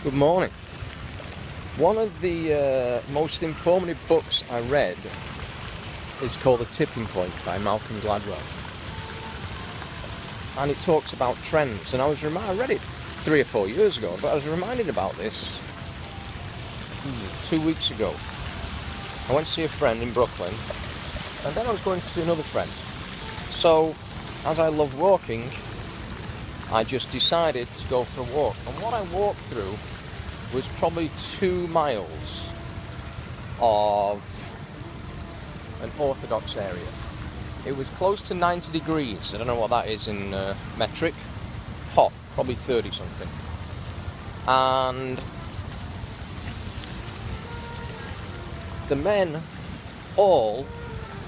Good morning. One of the most informative books I read is called The Tipping Point by Malcolm Gladwell. And it talks about trends. And I read it 3 or 4 years ago, but I was reminded about this 2 weeks ago. I went to see a friend in Brooklyn, and then I was going to see another friend. So, as I love walking, I just decided to go for a walk. And what I walked through was probably 2 miles of an orthodox area. It was close to 90 degrees. I don't know what that is in metric. Hot, probably 30 something. And the men,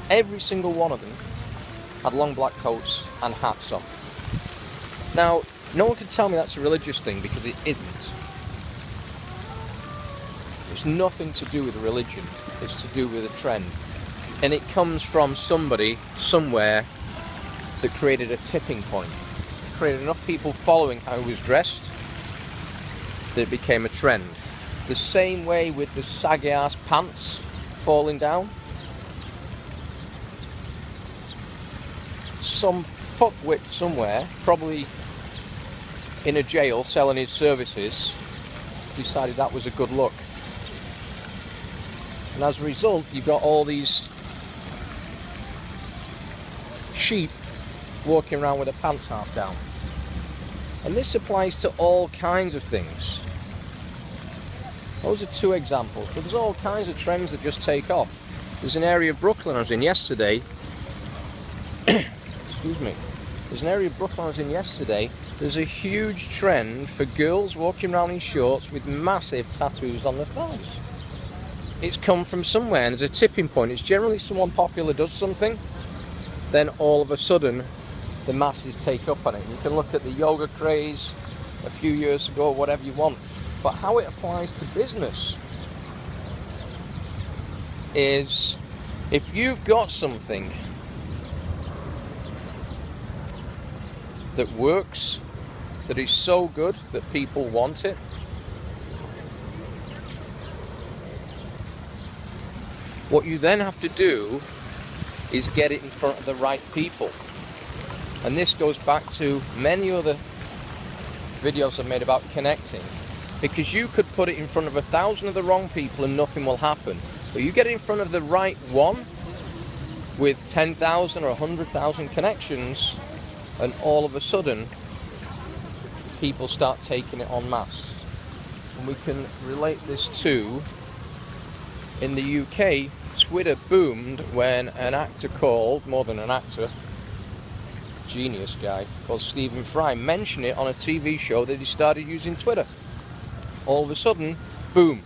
every single one of them, had long black coats and hats on. Now, no one can tell me that's a religious thing, because it isn't. It's nothing to do with religion. It's to do with a trend. And it comes from somebody, somewhere, that created a tipping point. It created enough people following how he was dressed that it became a trend. The same way with the saggy-ass pants falling down. Some fuckwit somewhere, probably in a jail selling his services, decided that was a good look. And as a result, you've got all these sheep walking around with their pants half down. And this applies to all kinds of things. Those are 2 examples, but there's all kinds of trends that just take off. There's an area of Brooklyn I was in yesterday. Excuse me. There's an area of Brooklyn I was in yesterday. There's a huge trend for girls walking around in shorts with massive tattoos on their thighs. It's come from somewhere, and there's a tipping point. It's generally someone popular does something, then all of a sudden the masses take up on it. You can look at the yoga craze a few years ago, whatever you want. But how it applies to business is, if you've got something that works, that is so good that people want it, what you then have to do is get it in front of the right people. And this goes back to many other videos I've made about connecting, because you could put it in front of 1,000 of the wrong people and nothing will happen. But you get it in front of the right one with 10,000 or 100,000 connections, and all of a sudden people start taking it en masse. And we can relate this to, in the UK, Twitter boomed when an actor called, more than an actor, genius guy, called Stephen Fry, mentioned it on a TV show that he started using Twitter. All of a sudden, boom,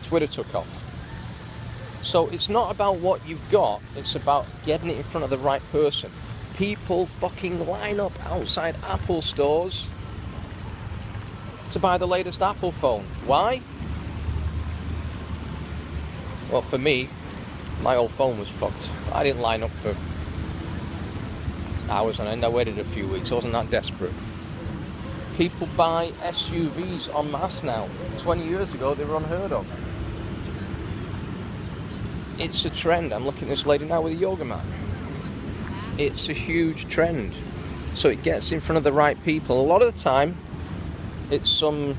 Twitter took off. So it's not about what you've got, it's about getting it in front of the right person. People fucking line up outside Apple stores to buy the latest Apple phone. Why? Well, for me, my old phone was fucked. I didn't line up for hours on end. I waited a few weeks. I wasn't that desperate. People buy SUVs en masse now. 20 years ago, they were unheard of. It's a trend. I'm looking at this lady now with a yoga mat. It's a huge trend. So it gets in front of the right people. A lot of the time, it's some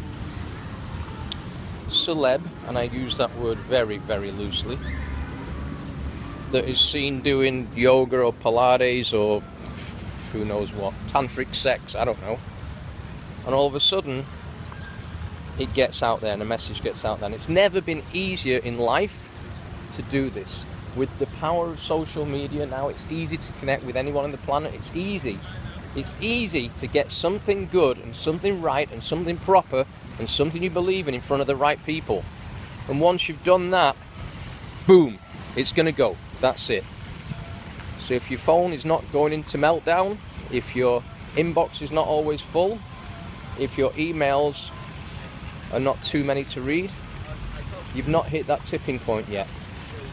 celeb, and I use that word very, very loosely, that is seen doing yoga or Pilates or who knows what, tantric sex, I don't know. And all of a sudden, it gets out there and the message gets out there. And it's never been easier in life to do this. With the power of social media now, it's easy to connect with anyone on the planet. It's easy. It's easy to get something good and something right and something proper and something you believe in front of the right people. And once you've done that, boom, it's going to go. That's it. So if your phone is not going into meltdown, if your inbox is not always full, if your emails are not too many to read, you've not hit that tipping point yet.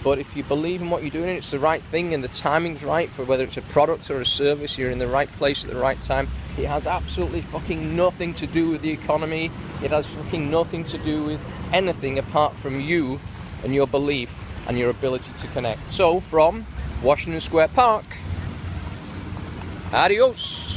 But if you believe in what you're doing, it's the right thing and the timing's right for whether it's a product or a service, you're in the right place at the right time, It has absolutely fucking nothing to do with the economy. It has fucking nothing to do with anything apart from you and your belief and your ability to connect. So, from Washington Square Park, adios.